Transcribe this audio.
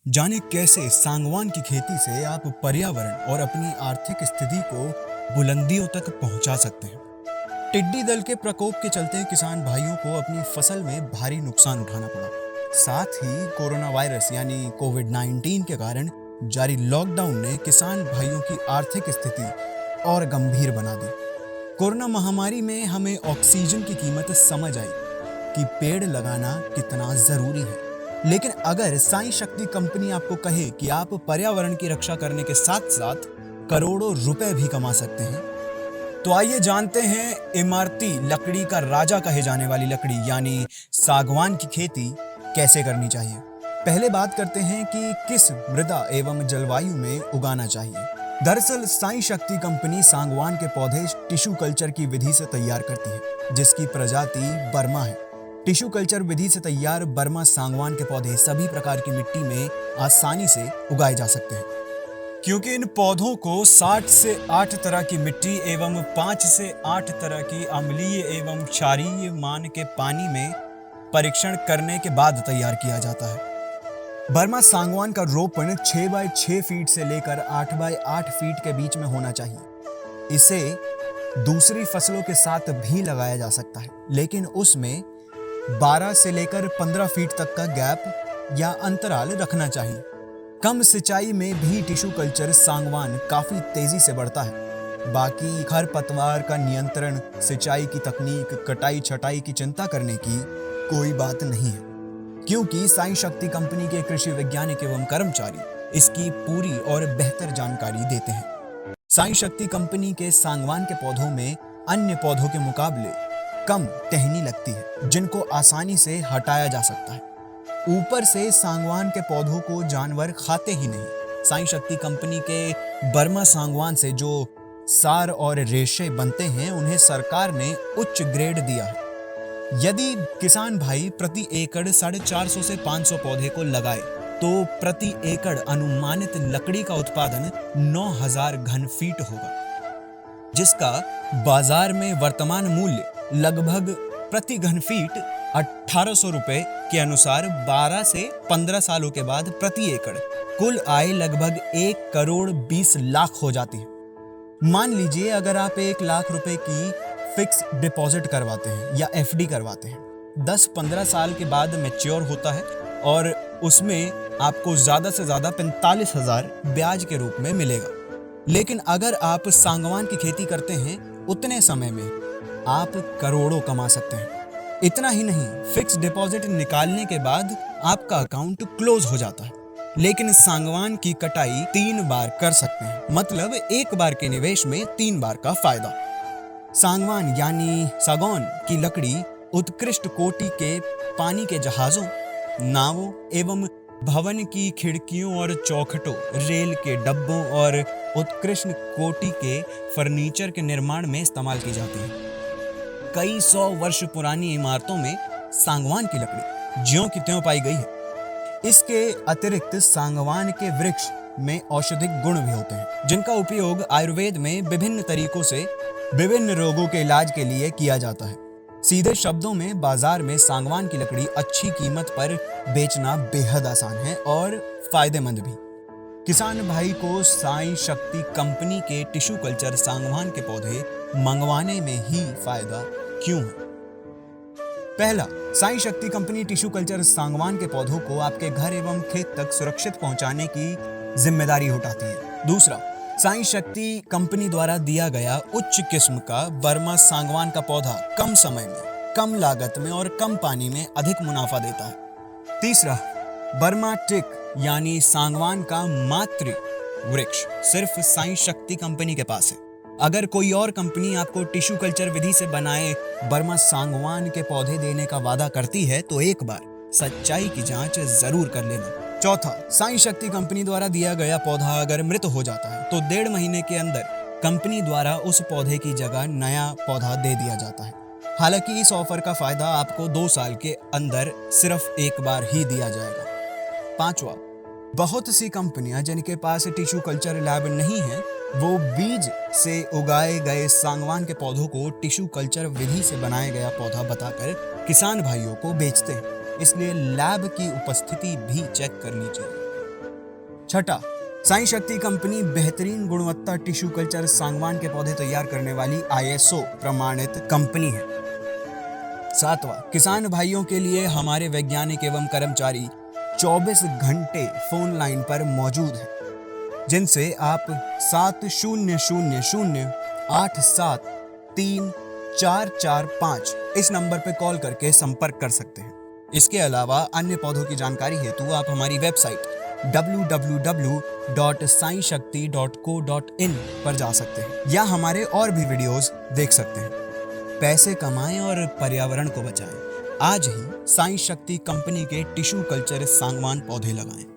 जाने कैसे सांगवान की खेती से आप पर्यावरण और अपनी आर्थिक स्थिति को बुलंदियों तक पहुंचा सकते हैं। टिड्डी दल के प्रकोप के चलते किसान भाइयों को अपनी फसल में भारी नुकसान उठाना पड़ा। साथ ही कोरोना वायरस यानी कोविड-19 के कारण जारी लॉकडाउन ने किसान भाइयों की आर्थिक स्थिति और गंभीर बना दी। कोरोना महामारी में हमें ऑक्सीजन की कीमत समझ आई कि पेड़ लगाना कितना जरूरी है। लेकिन अगर साई शक्ति कंपनी आपको कहे कि आप पर्यावरण की रक्षा करने के साथ साथ करोड़ों रुपए भी कमा सकते हैं, तो आइए जानते हैं इमारती लकड़ी का राजा कहे जाने वाली लकड़ी यानी सागवान की खेती कैसे करनी चाहिए। पहले बात करते हैं कि किस मृदा एवं जलवायु में उगाना चाहिए। दरअसल साई शक्ति कंपनी सागवान के पौधे टिश्यू कल्चर की विधि से तैयार करती है, जिसकी प्रजाति बर्मा है। टिश्यू कल्चर विधि से तैयार बर्मा सागवान के पौधे सभी प्रकार की मिट्टी में आसानी से उगाए जा सकते हैं, क्योंकि इन पौधों को 7 से 8 तरह की मिट्टी एवं 5 से 8 तरह की अम्लीय एवं क्षारीय मान के पानी में परीक्षण करने के बाद तैयार किया जाता है। बर्मा सागवान का रोपण 6 बाय 6 फीट से लेकर 8 बाय 8 फीट के बीच में होना चाहिए। इसे दूसरी फसलों के साथ भी लगाया जा सकता है, लेकिन उसमें 12 से लेकर 15 फीट तक का गैप या अंतराल रखना चाहिए। कम सिंचाई में भी टिश्यू कल्चर सागवान काफी तेजी से बढ़ता है। बाकी खरपतवार का नियंत्रण, सिंचाई की तकनीक, कटाई छटाई की चिंता करने की कोई बात नहीं है, क्योंकि साई शक्ति कंपनी के कृषि वैज्ञानिक एवं कर्मचारी इसकी पूरी और बेहतर जानकारी देते हैं। साई शक्ति कंपनी के सागवान के पौधों में अन्य पौधों के मुकाबले कम टहनी लगती है, जिनको आसानी से हटाया जा सकता है। ऊपर से सागवान के पौधों को जानवर खाते ही नहीं। साई शक्ति कंपनी के बर्मा सागवान से जो सार और रेशे बनते हैं, उन्हें सरकार ने उच्च ग्रेड दिया है। यदि किसान भाई प्रति एकड़ 450 से 500 पौधे को लगाए, तो प्रति एकड़ अनुमानित लकड़ी का उत्पादन 9000 घन फीट होगा, जिसका बाजार में वर्तमान मूल्य लगभग प्रति घन फीट 1800 रुपए के अनुसार 12 से 15 सालों के बाद प्रति एकड़ कुल आय लगभग 1 करोड़ 20 लाख हो जाती है। मान लीजिए अगर आप 1 लाख रुपए की फिक्स डिपॉजिट करवाते हैं या एफडी करवाते हैं, 10-15 साल के बाद मैच्योर होता है और उसमें आपको ज्यादा से ज्यादा 45,000 ब्याज के रूप में मिलेगा। लेकिन अगर आप सागवान की खेती करते हैं, उतने समय में आप करोड़ों कमा सकते हैं। इतना ही नहीं, फिक्स डिपॉजिट निकालने के बाद आपका अकाउंट क्लोज हो जाता है। लेकिन सागवान की कटाई 3 बार कर सकते हैं, मतलब 1 बार के निवेश में 3 बार का फायदा। सागवान यानी सागौन की लकड़ी उत्कृष्ट कोटि के पानी के जहाजों, नावों एवं भवन की खिड़कियों और चौखटों, रेल के डब्बों और उत्कृष्ट कोटि के फर्नीचर के निर्माण में इस्तेमाल की जाती है। कई 100 वर्ष पुरानी इमारतों में सागवान की लकड़ी ज्यों की त्यों पाई गई है। इसके अतिरिक्त सागवान के वृक्ष में औषधिक गुण भी होते हैं, जिनका उपयोग आयुर्वेद में विभिन्न तरीकों से विभिन्न रोगों के इलाज के लिए किया जाता है। सीधे शब्दों में बाजार में सागवान की लकड़ी अच्छी कीमत पर बेचना बेहद आसान है और फायदेमंद भी। किसान भाई को साई शक्ति कंपनी के टिश्यू कल्चर सागवान के पौधे मंगवाने में ही फायदा क्यों है? पहला, साई शक्ति कंपनी टिश्यू कल्चर सागवान के पौधों को आपके घर एवं खेत तक सुरक्षित पहुंचाने की जिम्मेदारी उठाती है। दूसरा, साई शक्ति कंपनी द्वारा दिया गया उच्च किस्म का बर्मा सागवान का पौधा कम समय में, कम लागत में और कम पानी में अधिक मुनाफा देता है। तीसरा, बर्मा टिक यानी सागवान का मातृ वृक्ष सिर्फ साई शक्ति कंपनी के पास है। अगर कोई और कंपनी आपको टिश्यू कल्चर विधि से बनाए बर्मा सागवान के पौधे देने का वादा करती है, तो एक बार सच्चाई की जांच जरूर कर लेना। चौथा, साई शक्ति कंपनी द्वारा दिया गया पौधा अगर मृत हो जाता है, तो 1.5 महीने के अंदर कंपनी द्वारा उस पौधे की जगह नया पौधा दे दिया जाता है। हालांकि इस ऑफर का फायदा आपको 2 साल के अंदर सिर्फ 1 बार ही दिया जाएगा। पांचवा, बहुत सी कंपनियां जिनके पास टिश्यू कल्चर लैब नहीं है, वो बीज से उगाए गए सागवान के पौधों को टिश्यू कल्चर विधि से बनाया गया पौधा बताकर किसान भाइयों को बेचते हैं। इसलिए लैब की उपस्थिति भी चेक कर लीजिए। छठा, साई शक्ति कंपनी बेहतरीन गुणवत्ता टिश्यू कल्चर सांगवान के पौधे तैयार करने वाली ISO प्रमाणित कंपनी है। सातवां, किसान भाइयों के लिए हमारे वैज्ञानिक एवं कर्मचारी 24 घंटे फोन लाइन पर मौजूद हैं, जिनसे आप 7000-873445 इस नंबर पर कॉल करके संपर्क कर सकते हैं। इसके अलावा अन्य पौधों की जानकारी हेतु आप हमारी वेबसाइट www.saishakti.co.in पर जा सकते हैं या हमारे और भी वीडियोस देख सकते हैं। पैसे कमाएं और पर्यावरण को बचाएं। आज ही साई शक्ति कंपनी के टिश्यू कल्चर सांगवान पौधे लगाएं।